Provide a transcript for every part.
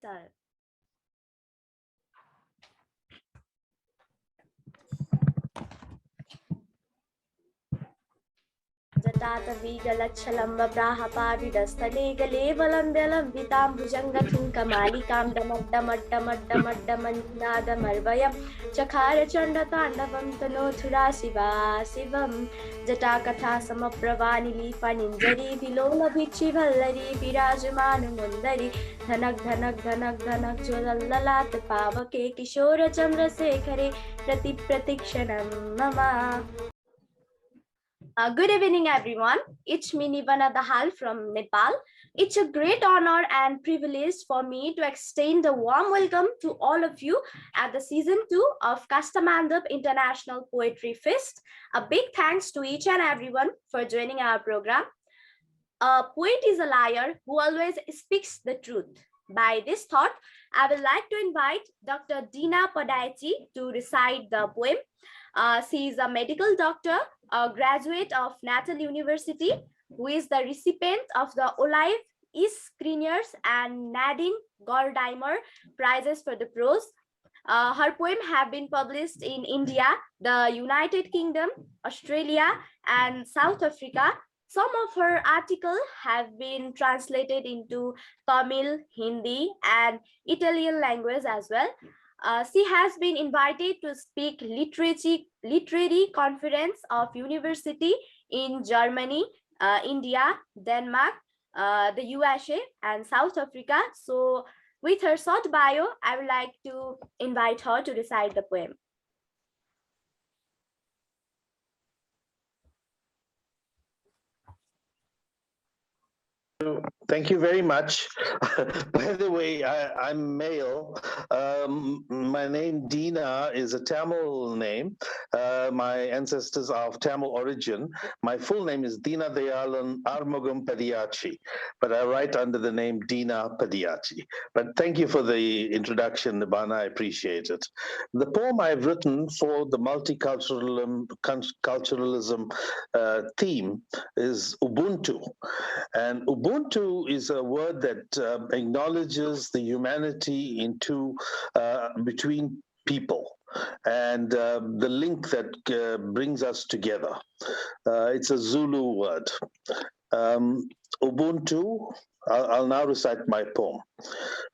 sir. जटाटवीगलच्छलम्बप्राहपादिदस्तलेगलेवलम्ब्यलम्बितां भुजङ्गठुङ्कमालिकां चखार चण्डताण्डवं तनोथुरा Shiva शिवं जटाकथा समप्रवानिलीपनिञ्जरी विलोलभिक्षिवल्लरी विराजमानमुन्दरी धनक धनक धनक धनक ज्वलल्ललाट पावके किशोरचन्द्रशेखरे प्रतिक्षणं मम. Good evening, everyone. It's me, Nivana Dahal from Nepal. It's a great honor and privilege for me to extend a warm welcome to all of you at the season 2 of Kastamandap International Poetry Fest. A big thanks to each and everyone for joining our program. A poet is a liar who always speaks the truth. By this thought, I would like to invite Dr. Dina Padayachi to recite the poem. She is a medical doctor, a graduate of Natal University, who is the recipient of the Olive E. Skriniars and Nadine Gordimer prizes for the prose. Her poem have been published in India, the United Kingdom, Australia, and South Africa. Some of her articles have been translated into Tamil, Hindi, and Italian language as well. She has been invited to speak literary conference of university in Germany, India, Denmark, the USA, and South Africa. So with her short bio, I would like to invite her to recite the poem. Thank you very much. By the way, I'm male. My name Dina is a Tamil name. My ancestors are of Tamil origin. My full name is Dina Dayalan Armugam Padiyachi, but I write under the name Dina Padiyachi. But thank you for the introduction, Nibana. I appreciate it. The poem I've written for the multiculturalism theme is Ubuntu. And Ubuntu is a word that acknowledges the humanity between people and the link that brings us together. It's a Zulu word. Ubuntu, I'll now recite my poem.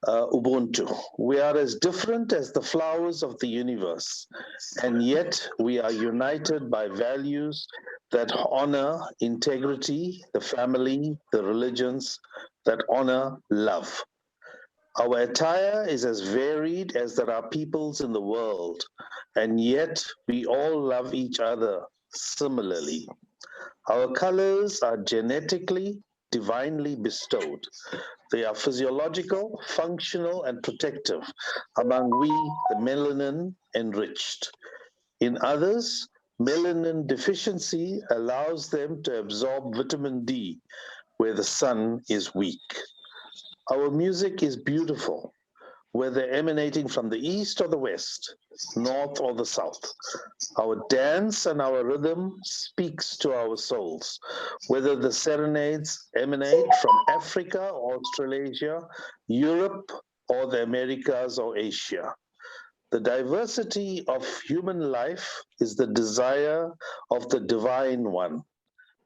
Ubuntu. We are as different as the flowers of the universe, and yet we are united by values that honor integrity, the family, the religions, that honor love. Our attire is as varied as there are peoples in the world, and yet we all love each other similarly. Our colors are genetically, divinely bestowed. They are physiological, functional, and protective. Among we, the melanin enriched. In others, melanin deficiency allows them to absorb vitamin D, where the sun is weak. Our music is beautiful, whether emanating from the east or the west, north or the south. Our dance and our rhythm speaks to our souls, whether the serenades emanate from Africa or Australasia, Europe or the Americas or Asia. The diversity of human life is the desire of the Divine One.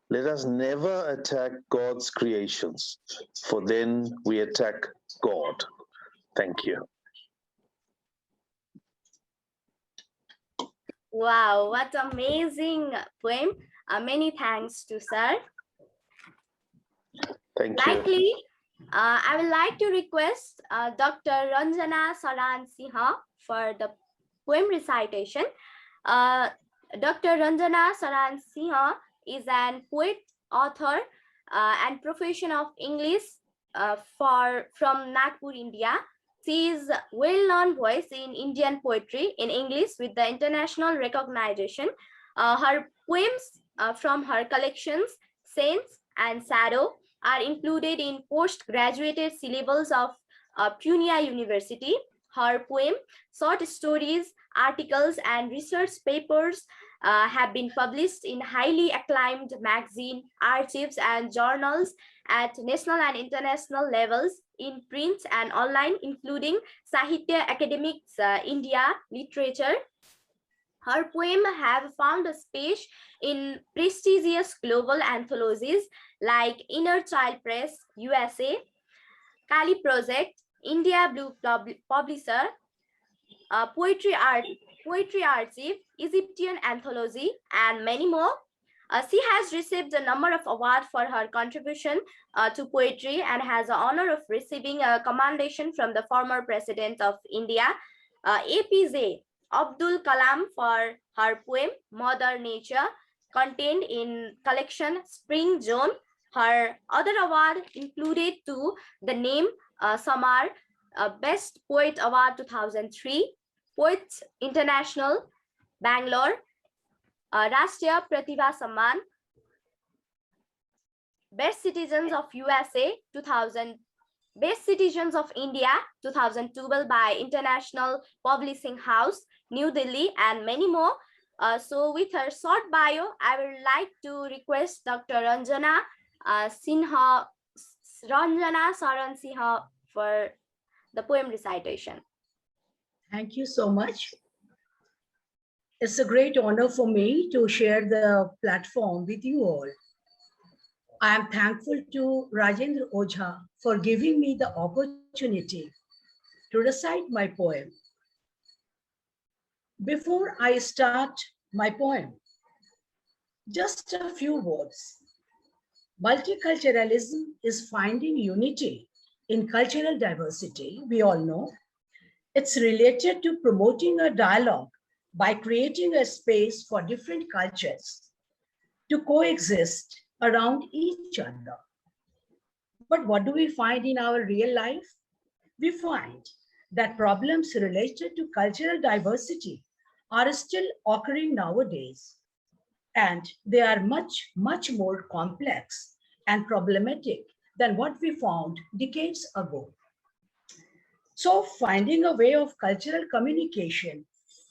Let us never attack God's creations, for then we attack God. Thank you. Wow, what amazing poem. Many thanks to sir. Thank you. Likely, I would like to request Dr. Ranjana Saran Sinha for the poem recitation. Dr. Ranjana Saran Sinha is an poet, author, and profession of English from Nagpur, India. She is a well-known voice in Indian poetry in English with the international recognition. Her poems from her collections, Saints and Shadow, are included in postgraduate syllables of Punia University. Her poem, short stories, articles, and research papers have been published in highly acclaimed magazine, archives, and journals at national and international levels in print and online, including Sahitya Academics India Literature. Her poems have found a space in prestigious global anthologies like Inner Child Press, USA, Kali Project, India Blue Publisher, Poetry Archive, Egyptian Anthology, and many more. She has received a number of awards for her contribution to poetry and has the honor of receiving a commendation from the former president of India, APJ Abdul Kalam, for her poem Mother Nature, contained in collection Spring Zone. Her other award included the name Samar Best Poet Award 2003, Poets International, Bangalore, Rashtriya Pratibha Samman, Best Citizens of USA 2000, Best Citizens of India 2012 by International Publishing House, New Delhi, and many more. So with her short bio, I would like to request Dr. Ranjana Saran Sinha for the poem recitation. Thank you so much. It's a great honor for me to share the platform with you all. I am thankful to Rajendra Ojha for giving me the opportunity to recite my poem. Before I start my poem, just a few words. Multiculturalism is finding unity in cultural diversity, we all know. It's related to promoting a dialogue by creating a space for different cultures to coexist around each other. But what do we find in our real life? We find that problems related to cultural diversity are still occurring nowadays, and they are much, much more complex and problematic than what we found decades ago. So finding a way of cultural communication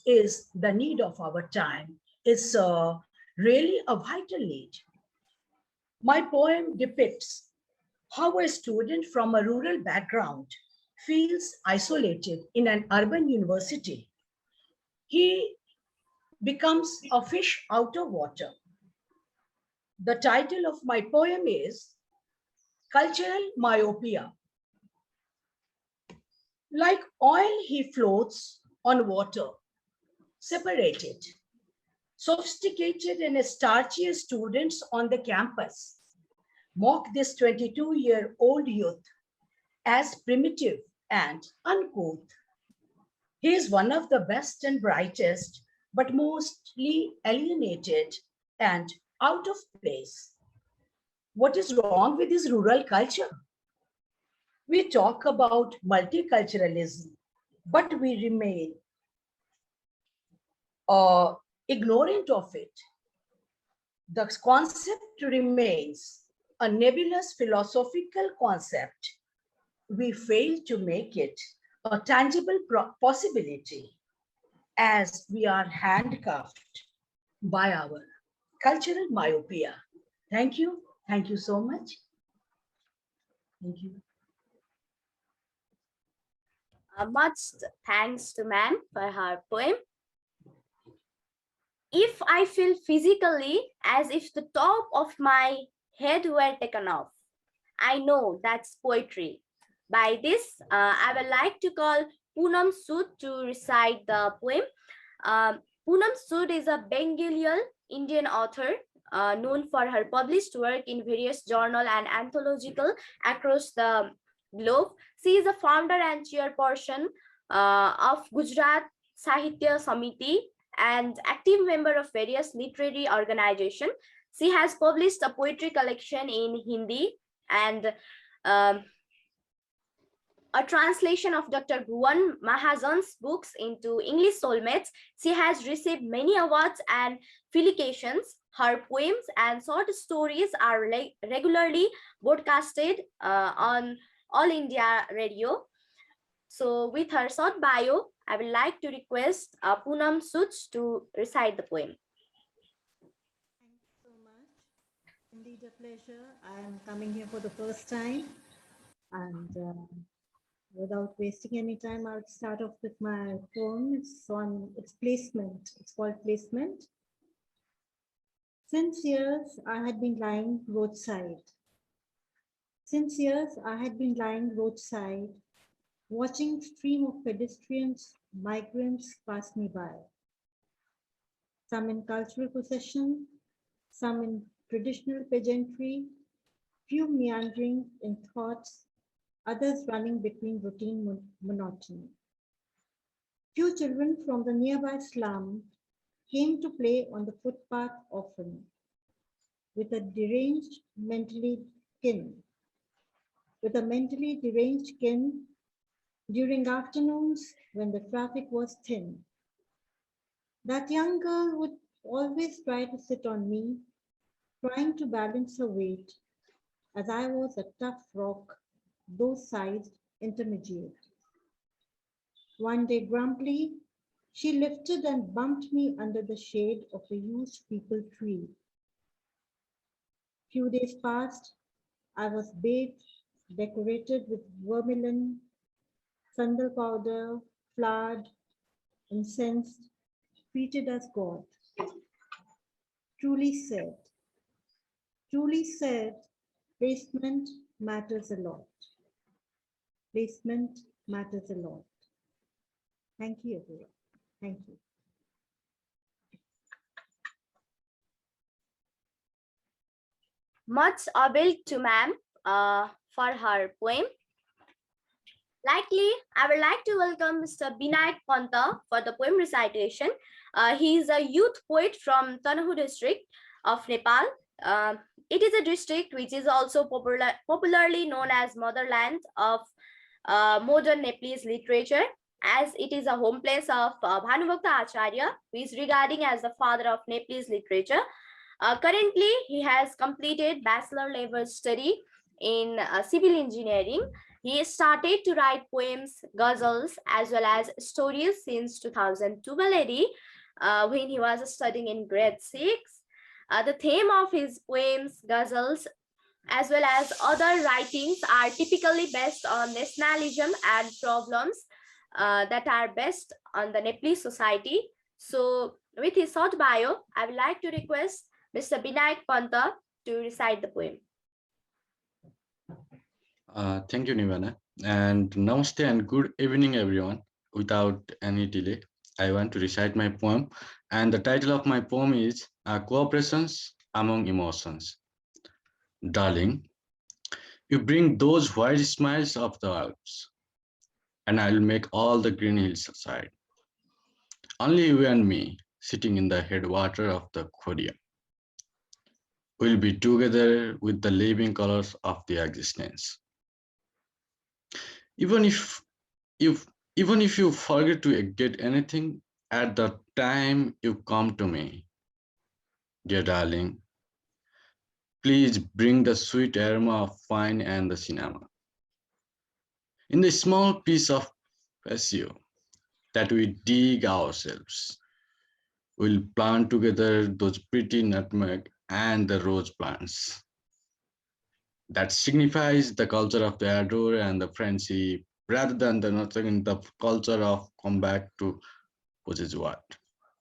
is the need of our time. It's really a vital need. My poem depicts how a student from a rural background feels isolated in an urban university. He becomes a fish out of water. The title of my poem is Cultural Myopia. Like oil, he floats on water, separated. Sophisticated and starchy students on the campus mock this 22-year-old youth as primitive and uncouth. He is one of the best and brightest, but mostly alienated and out of place. What is wrong with his rural culture? We talk about multiculturalism, but we remain ignorant of it. The concept remains a nebulous philosophical concept. We fail to make it a tangible possibility as we are handcuffed by our cultural myopia. Thank you. Thank you so much. Thank you. Much thanks to ma'am for her poem. If I feel physically as if the top of my head were taken off, I know that's poetry. By this, I would like to call Poonam Sood to recite the poem. Poonam Sood is a Bengali Indian author known for her published work in various journal and anthological across the globe. She is a founder and chairperson of Gujarat Sahitya Samiti and active member of various literary organizations. She has published a poetry collection in Hindi and a translation of Dr. Bhuvan Mahajan's books into English Soulmates. She has received many awards and felicitations. Her poems and short stories are regularly broadcasted on All India Radio. So with her short bio, I would like to request Poonam Sood to recite the poem. Indeed a pleasure. I am coming here for the first time, and without wasting any time, I'll start off with my poem. It's on its placement. It's called Placement. Since years I had been lying roadside. Since years I had been lying roadside, watching stream of pedestrians, migrants pass me by. Some in cultural procession, some in traditional pageantry, few meandering in thoughts, others running between routine monotony. Few children from the nearby slum came to play on the footpath often, with a deranged mentally kin, with a mentally deranged kin during afternoons when the traffic was thin. That young girl would always try to sit on me, trying to balance her weight, as I was a tough rock, though sized intermediate. One day, grumpily, she lifted and bumped me under the shade of a used peepal tree. Few days passed, I was bathed, decorated with vermilion, sandal powder, flowered, incensed, treated as God. Truly said, placement matters a lot. Placement matters a lot. Thank you, everyone. Thank you. Much obliged to ma'am for her poem. Likely, I would like to welcome Mr. Binayak Panta for the poem recitation. He is a youth poet from Tanahu district of Nepal. It is a district which is also popularly known as motherland of modern Nepalese literature, as it is a home place of Bhanubhakta Acharya, who is regarded as the father of Nepalese literature. Currently, he has completed bachelor level study in civil engineering. He started to write poems, ghazals, as well as stories since 2002 when he was studying in grade 6. The theme of his poems, ghazals, as well as other writings are typically based on nationalism and problems that are based on the Nepalese society. So with his short bio, I would like to request Mr. Binayak Panta to recite the poem. Thank you, Nivana. And namaste and good evening, everyone. Without any delay, I want to recite my poem. And the title of my poem is Cooperations Among Emotions. Darling, you bring those white smiles of the Alps, and I'll make all the green hills aside. Only you and me, sitting in the headwater of the Khodia. We'll be together with the living colors of the existence. Even if you forget to get anything at the time you come to me, dear darling, please bring the sweet aroma of wine and the cinema. In the small piece of patio that we dig ourselves, we'll plant together those pretty nutmeg and the rose plants. That signifies the culture of the adore and the friendship, rather than the culture of come back to possess what?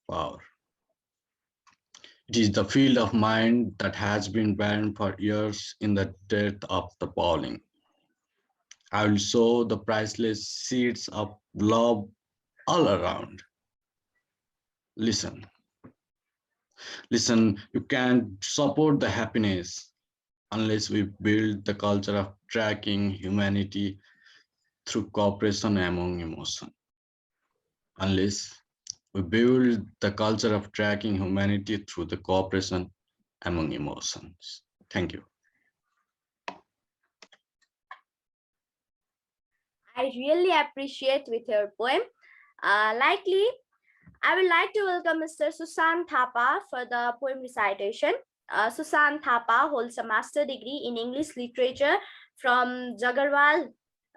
Power. It is the field of mind that has been barren for years in the death of the bowling. I will sow the priceless seeds of love all around. Listen, you can't support the happiness unless we build the culture of tracking humanity through cooperation among emotions. Unless we build the culture of tracking humanity through the cooperation among emotions. Thank you. I really appreciate with your poem. Likely, I would like to welcome Mr. Susan Thapa for the poem recitation. Susan Thapa holds a master's degree in English literature from Jagarwal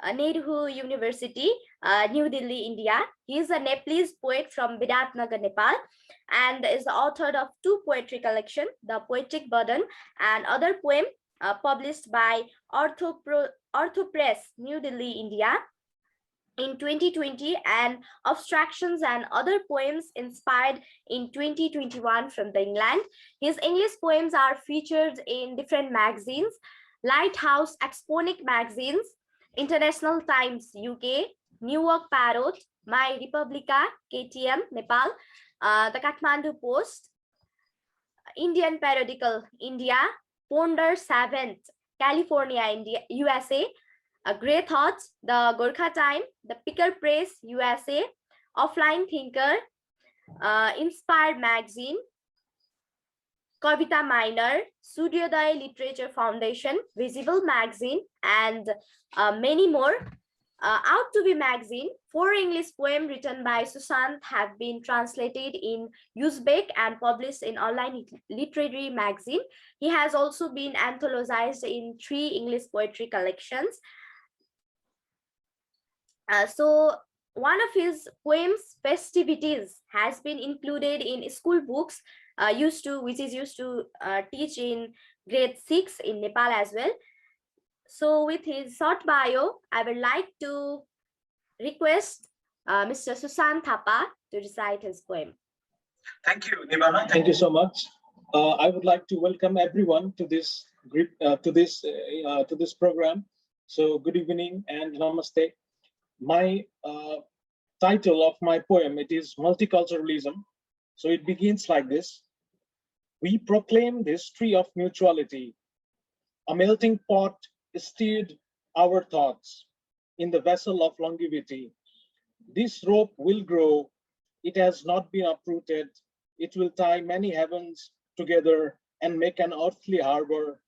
Nehru University, New Delhi, India. He is a Nepalese poet from Biratnagar, Nepal, and is the author of 2 poetry collections, The Poetic Burden and other poem published by Ortho Press, New Delhi, India in 2020, and Abstractions and Other Poems Inspired in 2021 from the England. His English poems are featured in different magazines, Lighthouse Exponent magazines, International Times UK, New York Parrot, My Republica, KTM, Nepal, the Kathmandu Post, Indian Periodical, India, Ponder 7th, California, India, USA, Grey Thoughts, the Gorkha Time, the Picker Press, USA, Offline Thinker, Inspired Magazine, Kavita Minor, Suryodaya Literature Foundation, Visible Magazine, and many more. Out to Be magazine, 4 English poems written by Sushant have been translated in Uzbek and published in online literary magazine. He has also been anthologized in 3 English poetry collections. So one of his poems, Festivities, has been included in school books which is used to teach in grade 6 in Nepal as well. So with his short bio, I would like to request Mr. Sushant Thapa to recite his poem. Thank you, Nibana. Thank you so much. I would like to welcome everyone to this program. So good evening and namaste. My title of my poem, it is Multiculturalism. So it begins like this. We proclaim the history of mutuality. A melting pot stirred our thoughts in the vessel of longevity. This rope will grow. It has not been uprooted. It will tie many heavens together and make an earthly harbor.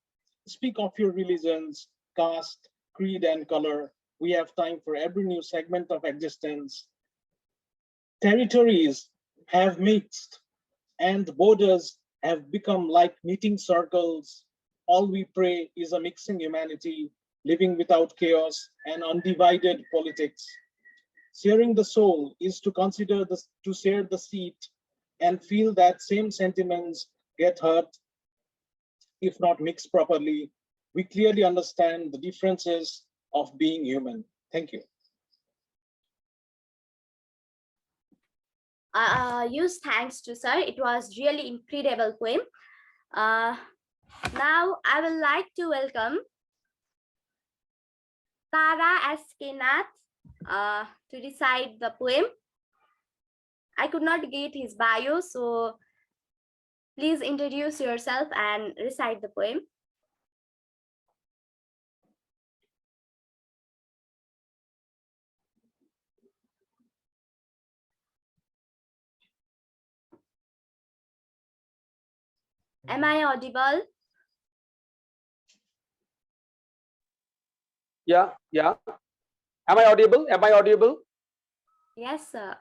Speak of your religions, caste, creed, and color. We have time for every new segment of existence. Territories have mixed and borders have become like meeting circles. All we pray is a mixing humanity, living without chaos and undivided politics. Sharing the soul is to to share the seat and feel that same sentiments get hurt if not mixed properly. We clearly understand the differences of being human. Thank you. Huge thanks to sir. It was really incredible poem. Now I would like to welcome Tara Askenath to recite the poem. I could not get his bio, so please introduce yourself and recite the poem. Am I audible? Yeah. Am I audible? Yes, sir.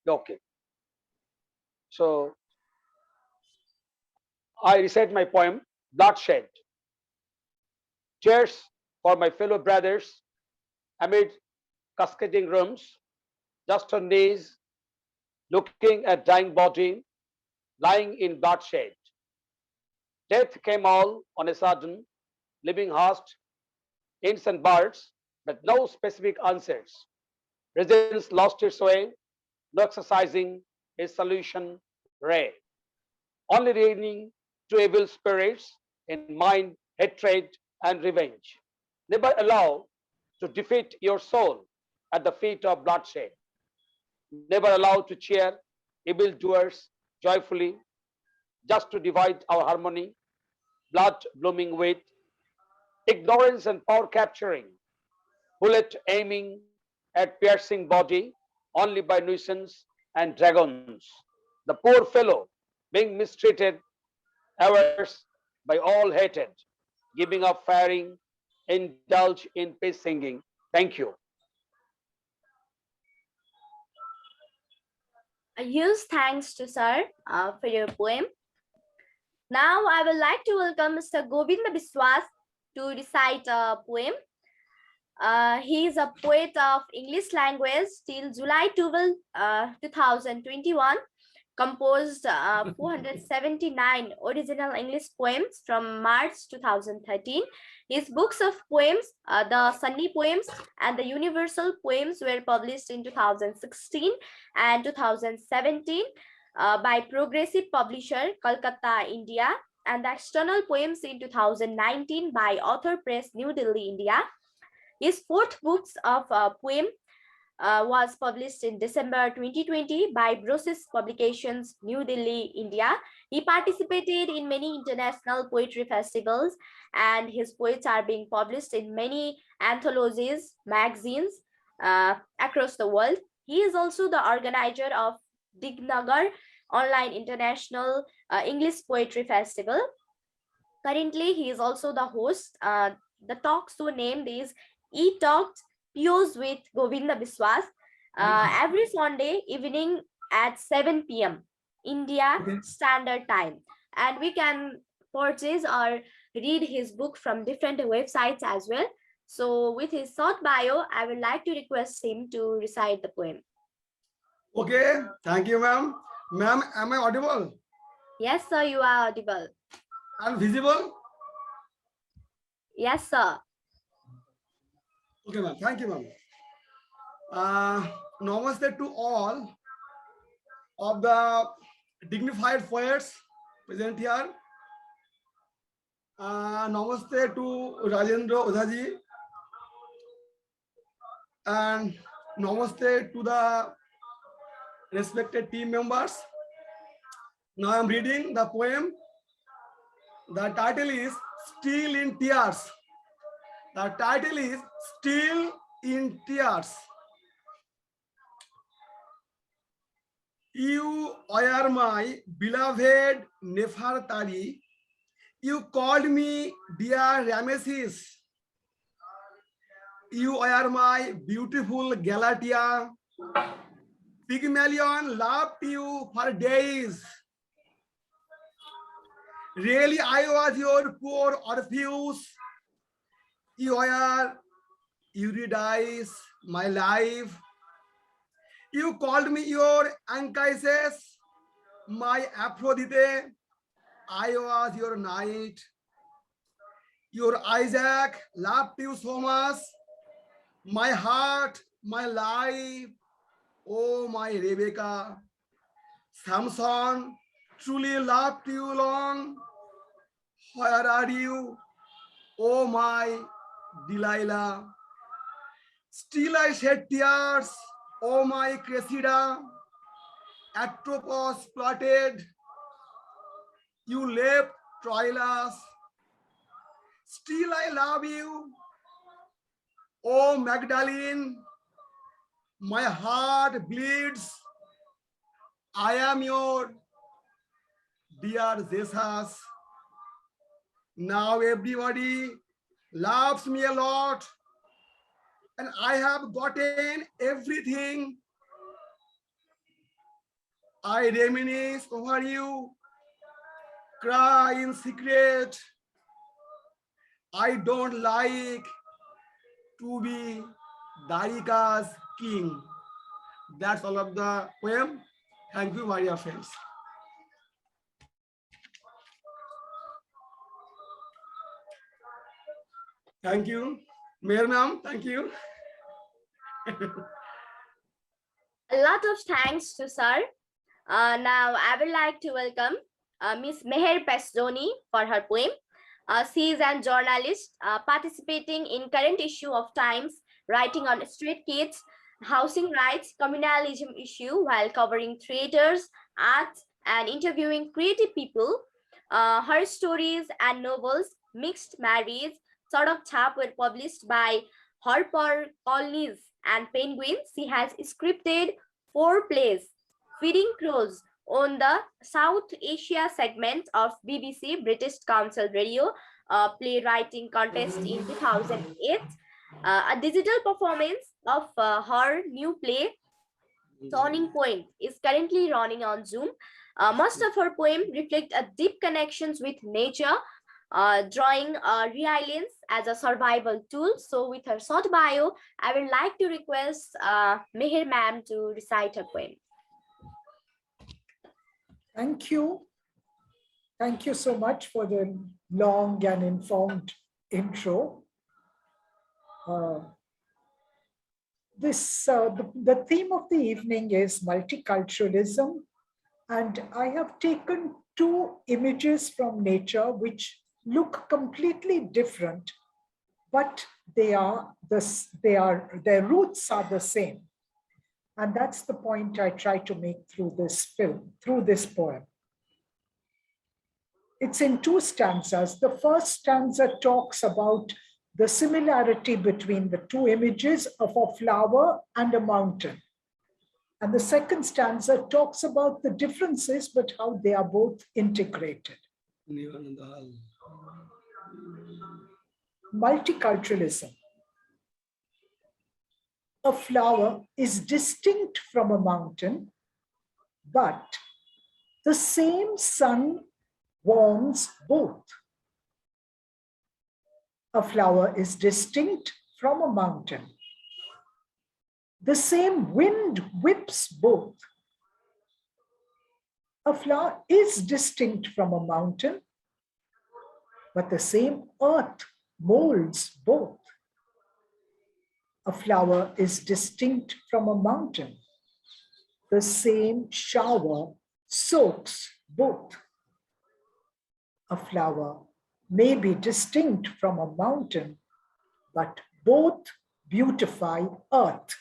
Okay. So I recite my poem, Bloodshed. Tears for my fellow brothers amid cascading rooms, just on knees, looking at dying body, lying in bloodshed. Death came all on a sudden, leaving host, inns and birds, but no specific answers. Reasons lost its way, no exercising a solution ray. Only leading to evil spirits in mind, hatred, and revenge. Never allow to defeat your soul at the feet of bloodshed. Never allow to cheer evil doers joyfully, just to divide our harmony, blood blooming with ignorance and power capturing, bullet aiming at piercing body only by nuisance and dragons. The poor fellow being mistreated, ours by all hated, giving up firing, indulge in peace singing. Thank you. A huge thanks to sir for your poem. Now I would like to welcome Mr. Govinda Biswas to recite a poem. He is a poet of English language till July 12, 2021. Composed 479 original English poems from March 2013. His books of poems, the Sunny Poems and the Universal Poems, were published in 2016 and 2017 by Progressive Publisher, Kolkata, India, and the External Poems in 2019 by Author Press, New Delhi, India. His fourth books of poem was published in December 2020 by Broses Publications, New Delhi, India. He participated in many international poetry festivals, and his poets are being published in many anthologies, magazines across the world. He is also the organizer of Dignagar Online International English Poetry Festival. Currently, he is also the host. The talk show named is E-Talked POs with Govinda Biswas every Sunday evening at 7 p.m. India Standard Time. And we can purchase or read his book from different websites as well. So with his short bio, I would like to request him to recite the poem. Okay, thank you, ma'am. Ma'am, am I audible Yes, sir, you are audible. and visible? Yes, sir. Okay, ma'am. Thank you, ma'am. Namaste to all of the dignified poets present here. Namaste to Rajendra Odhaji. And namaste to the respected team members. Now I'm reading the poem. The title is Still in Tears. The title is Still in Tears. You are my beloved Nefertari. You called me dear Rameses. You are my beautiful Galatia. Pygmalion loved you for days. Really, I was your poor Orpheus. You are Eurydice, my life. You called me your Anchises, my Aphrodite. I was your knight. Your Isaac loved you so much. My heart, my life. Oh, my Rebecca. Samson truly loved you long. Where are you? Oh, my Delilah. Still I shed tears. Oh, my Cressida. Atropos plotted. You left Troilus. Still I love you. Oh, Magdalene. My heart bleeds. I am your dear Jesus. Now everybody loves me a lot, and I have gotten everything. I reminisce over you, cry in secret. I don't like to be Darika's king. That's all of the poem. Thank you, my dear friends. Thank you. Mayor ma'am, thank you. A lot of thanks to sir. Now I would like to welcome Miss Meher Pesdoni for her poem. She is a journalist participating in current issue of Times, writing on street kids, housing rights, communalism issue while covering theaters, arts, and interviewing creative people. Her stories and novels, Mixed Marriage, Sort of Chap, were published by Harper Collins and Penguin. She has scripted 4 plays, Feeding Crows on the South Asia segment of BBC British Council Radio playwriting contest in 2008. A digital performance of her new play, Turning Point, is currently running on Zoom. Most of her poems reflect a deep connections with nature, drawing resilience as a survival tool. So with her short bio, I would like to request Meher ma'am to recite her poem. Thank you. Thank you so much for the long and informed intro. The theme of the evening is multiculturalism, and I have taken two images from nature which look completely different, but their roots are the same. And that's the point I try to make through this poem. It's in two stanzas. The first stanza talks about the similarity between the two images of a flower and a mountain. And the second stanza talks about the differences, but how they are both integrated. Multiculturalism. A flower is distinct from a mountain, but the same sun warms both. A flower is distinct from a mountain. The same wind whips both. A flower is distinct from a mountain, but the same earth molds both. A flower is distinct from a mountain. The same shower soaks both. A flower may be distinct from a mountain, but both beautify earth.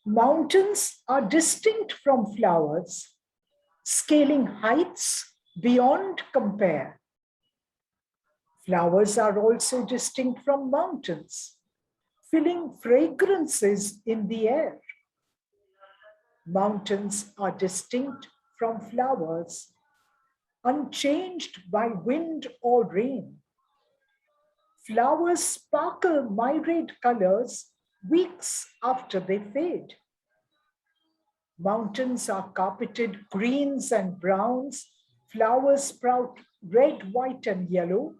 Mountains are distinct from flowers, scaling heights beyond compare. Flowers are also distinct from mountains, filling fragrances in the air. Mountains are distinct from flowers, unchanged by wind or rain. Flowers sparkle myriad colors weeks after they fade. Mountains are carpeted greens and browns. Flowers sprout red, white, and yellow.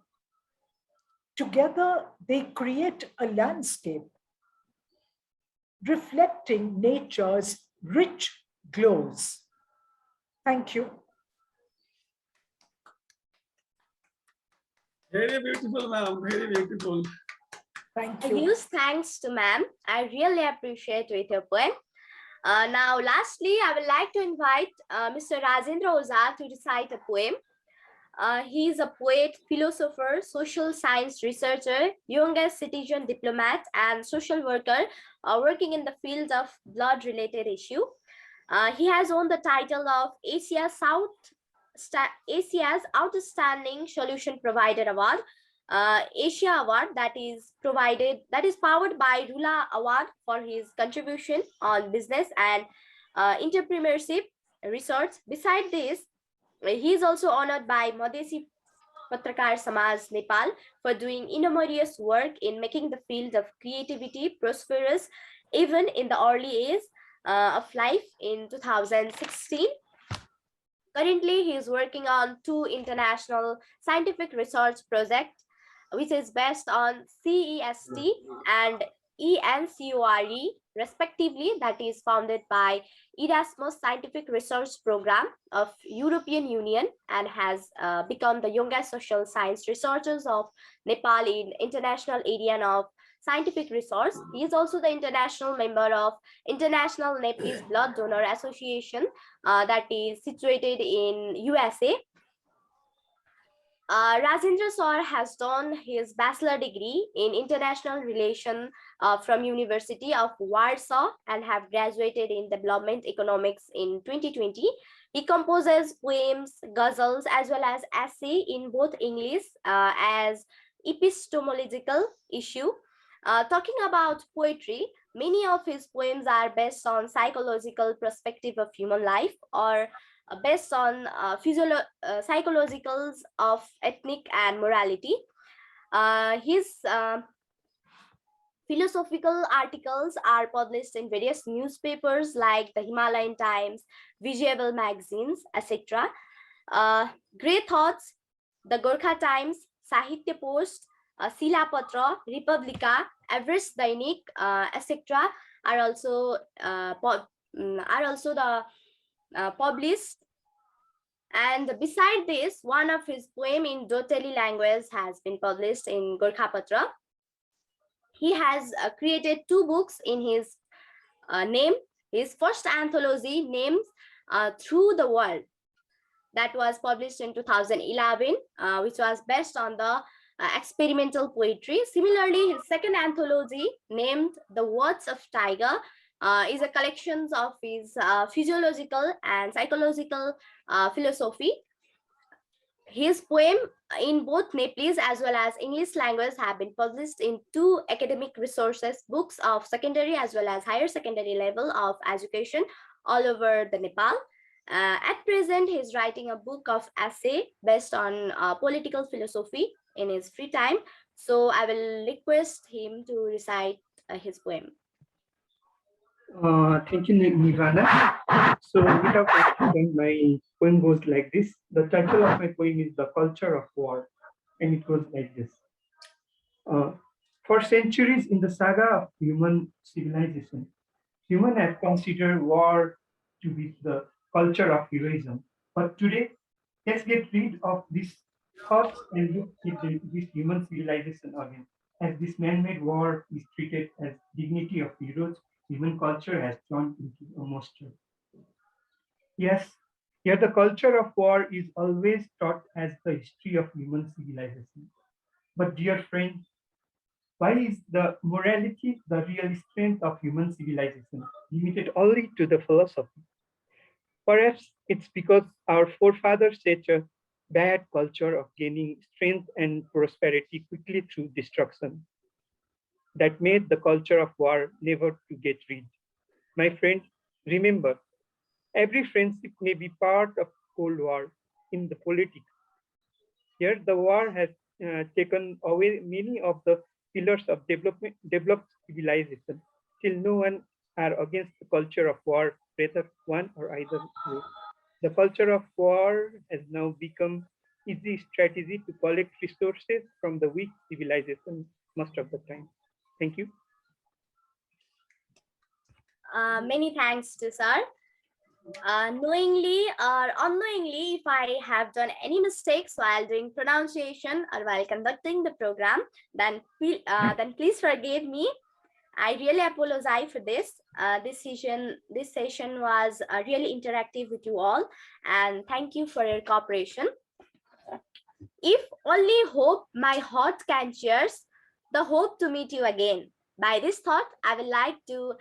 Together, they create a landscape reflecting nature's rich glows. Thank you. Very beautiful, ma'am. Very beautiful. Thank A you. huge thanks to ma'am. I really appreciate with your poem. Now, lastly, I would like to invite Mr. Rajendra Oza to recite a poem. He is a poet, philosopher, social science researcher, youngest citizen diplomat, and social worker working in the field of blood-related issue. He has won the title of Asia's Outstanding Solution Provider Award, Asia Award that is powered by Rula Award for his contribution on business and entrepreneurship research. Besides this, he is also honored by Madhesi Patrakar Samaj Nepal for doing enormous work in making the field of creativity prosperous even in the early years of life in 2016. Currently, he is working on 2 international scientific research projects, which is based on CEST and ENCORE, respectively, that is founded by Erasmus Scientific Research Program of European Union and has become the youngest social science researchers of Nepal in international area of scientific research. He is also the international member of International Nepalese Blood Donor Association that is situated in USA. Rajendra Sir has done his bachelor degree in international relation from University of Warsaw and have graduated in development economics in 2020. He composes poems, ghazals, as well as essay in both English as epistemological issue. Talking about poetry, many of his poems are based on psychological perspective of human life or based on psychologicals of ethnic and morality. His philosophical articles are published in various newspapers like the Himalayan Times, Visual magazines, etc. Grey Thoughts, the Gorkha Times, Sahitya Post, Silapatra, Republica, Everest Dainik, etc. are also published. And beside this, one of his poem in Doteli language has been published in Gorkhapatra. He has created 2 books in his name. His first anthology named Through the World, that was published in 2011, which was based on the experimental poetry. Similarly, his second anthology named The Words of Tiger is a collection of his physiological and psychological philosophy. His poem in both Nepalese as well as English language have been published in 2 academic resources books of secondary as well as higher secondary level of education all over the Nepal. At present, he is writing a book of essay based on political philosophy in his free time. So I will request him to recite his poem. Thank you, Nirvana. So without accident, my poem goes like this. The title of my poem is The Culture of War, and it goes like this. For centuries in the saga of human civilization, humans have considered war to be the culture of heroism. But today, let's get rid of these thoughts and look at this human civilization again. As this man-made war is treated as dignity of heroes, human culture has turned into a monster. Yes, here the culture of war is always taught as the history of human civilization. But dear friend, why is the morality the real strength of human civilization limited only to the philosophy? Perhaps it's because our forefathers set a bad culture of gaining strength and prosperity quickly through destruction that made the culture of war never to get rid. My friend, remember, every friendship may be part of Cold War in the politics. Here, the war has taken away many of the pillars of developed civilization. Still, no one are against the culture of war, whether one or either way. The culture of war has now become easy strategy to collect resources from the weak civilization most of the time. Thank you. Many thanks to sir. Knowingly or unknowingly, if I have done any mistakes while doing pronunciation or while conducting the program, then please forgive me. I really apologize for this. This session was really interactive with you all, and thank you for your cooperation. If only hope my heart can cheers, the hope to meet you again. By this thought, I would like to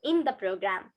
end the program.